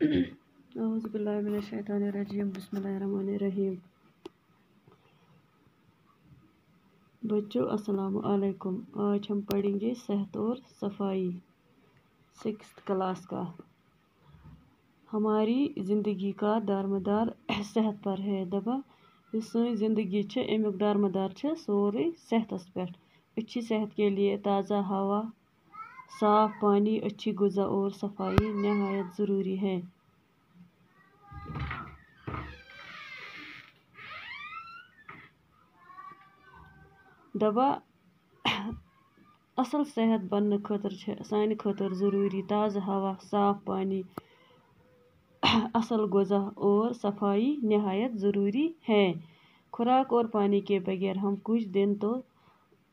औज़ुबिल्लाहिमिनश्शैतानिर्रजीम बिस्मिल्लाहिर्रहमानिर्रहीम। बच्चों अस्सलामु अलैकुम। आज हम पढ़ेंगे सेहत और सफाई 6th क्लास का। हमारी ज़िंदगी का दारमदार सेहत पर है। दबा सही ज़िंदगी अमुक दारमदार सोरे सेहतस पे। अच्छी सेहत के लिए ताज़ा हवा, साफ पानी, अच्छी ग़िज़ा और सफाई नहायत ज़रूरी है। दबा असल सेहत बनने खतर सानि खतर ज़रूरी ताज़ा हवा, साफ पानी, असल ग़िज़ा और सफाई नहायत ज़रूरी है। खुराक और पानी के बगैर हम कुछ दिन तो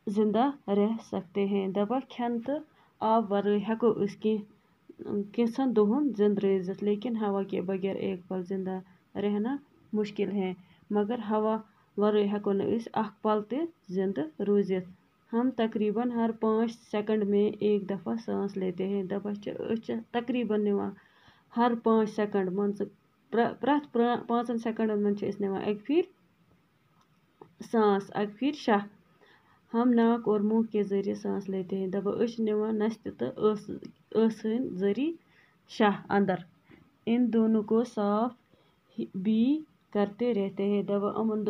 जिंदा रह सकते हैं। दबा खेन तो आब वरई हेको कैंसन दोहन जिंद रोजित, लेकिन हवा के बगैर एक पल जिंदा रहना मुश्किल है। मगर हवा वरई हेको न अख पल ते जिंद रोजित। हम तकरीबन हर 5 सेकंड में एक दफ़ा सांस लेते हैं। दबा तकरीबन निवा हर 5 सेकंड मन प्रत 5 सेकंड मन निवा एक फिर सांस, एक फिर शाह। हम नाक और मुंह के जरिए सांस लेते हैं। दबा निवा नस्त तो ٲسن जरिए शाह अंदर। इन दोनों को साफ भी करते रहते हैं। दबा अम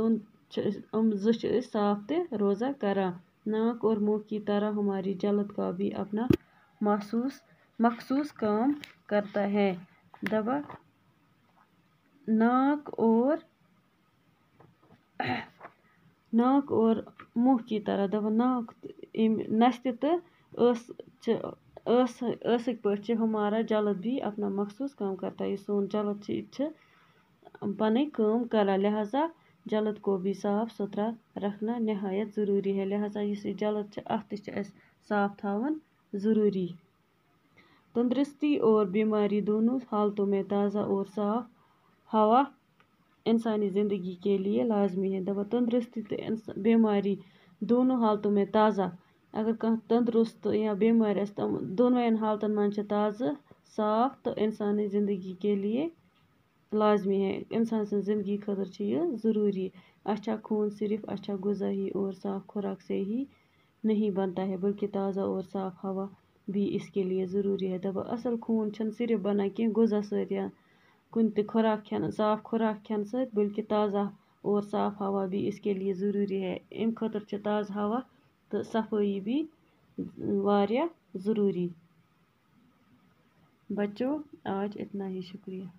साफ ते रोज़ा करा। नाक और मुंह की तरह हमारी जलद का भी अपना मखसूस काम करता है। दबा नाक और मुंह की तरह दबा नाक नस्त तो ٲसक पे हमारा जलद भी अपना मखसूस काम करता है। सोन जलद पन काम करा, लिहाजा जलद को भी साफ सुथरा रखना नहायत ज़रूरी है। लिहाजा इस जलद अत साफ थावन ज़रूरी। तंदुरुस्ती और बीमारी दोनों हालतों में ताज़ा और साफ हवा इंसानी ज़िंदगी के लिए लाजमी है। दबा तंदुरुस्ती तो बीमारी दोनों हालतों में ताज़ा, अगर कह तंदुरुस्त या बीमार दोनों हालतन मन ताज़ा साफ तो इंसानी ज़िंदगी के लिए लाजमी है। इंसान की ज़िंदगी खतर यह ज़रूरी। अच्छा खून सिर्फ अच्छा ग़िज़ा ही और साफ खुराक से ही नहीं बनता है, बल्कि ताज़ा और साफ हवा भी इसके लिए ज़रूरी है। दबा असल खून सिर्फ बना कि ग़िज़ा सत या कुन खुराक खान, साफ खुराक खान सत, बल्कि ताज़ा और साफ हवा भी इसके लिए ज़रूरी है। इन खतर ताज़ा हवा तो सफाई भी वारिया ज़रूरी। बच्चों आज इतना ही, शुक्रिया।